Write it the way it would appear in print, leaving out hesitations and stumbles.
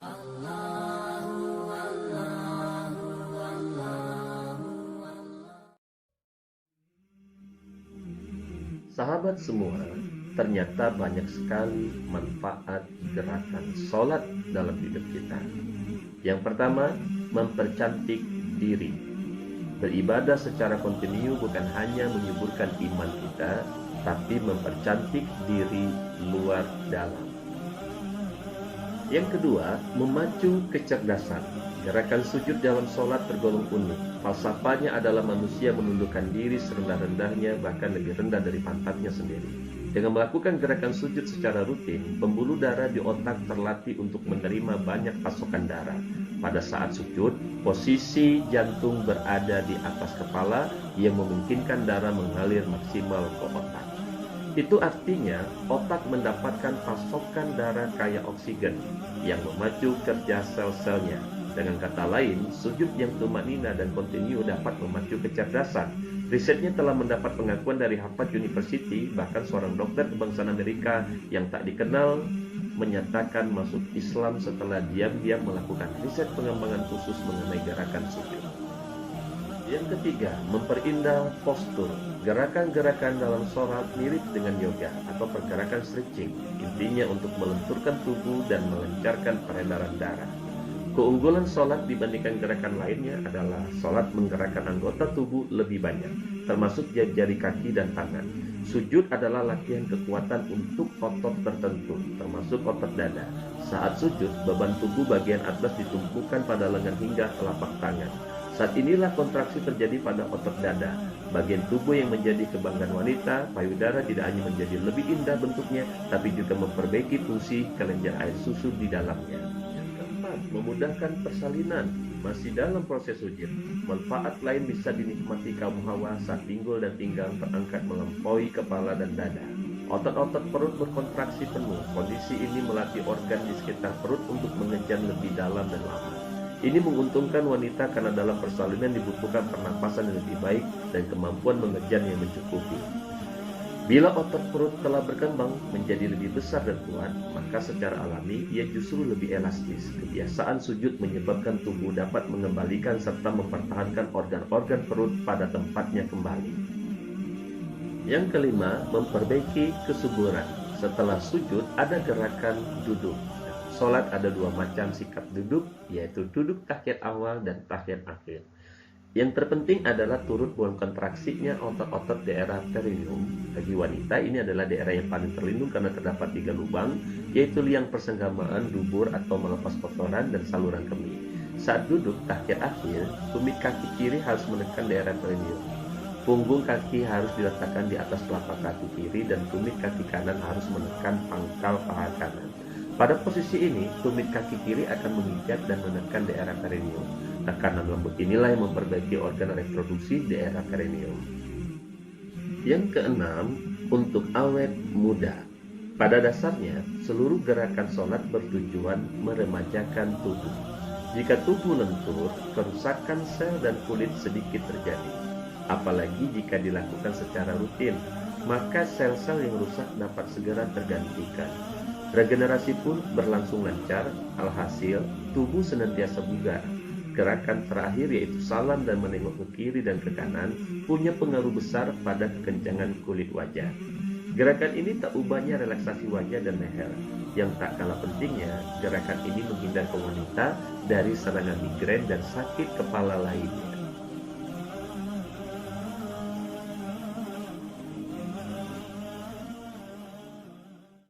Sahabat semua, ternyata banyak sekali manfaat gerakan sholat dalam hidup kita. Yang pertama, mempercantik diri. Beribadah secara kontinu bukan hanya menyuburkan iman kita, tapi mempercantik diri luar dalam. Yang kedua, memacu kecerdasan. Gerakan sujud dalam sholat tergolong unik. Falsafahnya adalah manusia menundukkan diri serendah-rendahnya, bahkan lebih rendah dari pantatnya sendiri. Dengan melakukan gerakan sujud secara rutin, pembuluh darah di otak terlatih untuk menerima banyak pasokan darah. Pada saat sujud, posisi jantung berada di atas kepala yang memungkinkan darah mengalir maksimal ke otak. Itu artinya otak mendapatkan pasokan darah kaya oksigen yang memacu kerja sel-selnya. Dengan kata lain, sujud yang tumanina dan kontinu dapat memacu kecerdasan. Risetnya telah mendapat pengakuan dari Harvard University, bahkan seorang dokter kebangsaan Amerika yang tak dikenal menyatakan masuk Islam setelah diam-diam melakukan riset pengembangan khusus mengenai gerakan sujud. Yang ketiga, memperindah postur. Gerakan-gerakan dalam sholat mirip dengan yoga atau pergerakan stretching. Intinya untuk melenturkan tubuh dan melancarkan peredaran darah. Keunggulan sholat dibandingkan gerakan lainnya adalah sholat menggerakkan anggota tubuh lebih banyak, termasuk jari kaki dan tangan. Sujud adalah latihan kekuatan untuk otot tertentu, termasuk otot dada. Saat sujud, beban tubuh bagian atas ditumpukan pada lengan hingga telapak tangan. Saat inilah kontraksi terjadi pada otot dada, bagian tubuh yang menjadi kebanggaan wanita. Payudara tidak hanya menjadi lebih indah bentuknya, tapi juga memperbaiki fungsi kelenjar air susu di dalamnya. Memudahkan persalinan. Masih dalam proses sujud, manfaat lain bisa dinikmati kaum hawa saat pinggul dan pinggang terangkat melampaui kepala dan dada. Otot-otot perut berkontraksi penuh. Kondisi ini melatih organ di sekitar perut untuk mengejar lebih dalam dan lama. Ini menguntungkan wanita karena dalam persalinan dibutuhkan pernapasan yang lebih baik dan kemampuan mengejar yang mencukupi. Bila otot perut telah berkembang menjadi lebih besar dan kuat, maka secara alami ia justru lebih elastis. Kebiasaan sujud menyebabkan tubuh dapat mengembalikan serta mempertahankan organ-organ perut pada tempatnya kembali. Yang kelima, memperbaiki kesuburan. Setelah sujud ada gerakan duduk. Sholat ada dua macam sikap duduk, yaitu duduk tahiyat awal dan tahiyat akhir. Yang terpenting adalah turut kontraksinya otot-otot daerah perineum. Bagi wanita ini adalah daerah yang paling terlindung karena terdapat 3 lubang, yaitu liang persenggamaan, dubur atau melepas kotoran, dan saluran kemih. Saat duduk tahiyat akhir, tumit kaki kiri harus menekan daerah perineum. Punggung kaki harus diletakkan di atas telapak kaki kiri dan tumit kaki kanan harus menekan pangkal paha kanan. Pada posisi ini, tumit kaki kiri akan memijat dan menekan daerah perineum. Tekanan lembut inilah yang memperbaiki organ reproduksi daerah perineum. Yang keenam, untuk awet muda. Pada dasarnya, seluruh gerakan sholat bertujuan meremajakan tubuh. Jika tubuh lentur, kerusakan sel dan kulit sedikit terjadi. Apalagi jika dilakukan secara rutin, maka sel-sel yang rusak dapat segera tergantikan. Regenerasi pun berlangsung lancar, alhasil tubuh senantiasa bugar. Gerakan terakhir yaitu salam dan menengok ke kiri dan ke kanan punya pengaruh besar pada kekencangan kulit wajah. Gerakan ini tak ubahnya relaksasi wajah dan leher. Yang tak kalah pentingnya, gerakan ini menghindarkan wanita dari serangan migrain dan sakit kepala lainnya.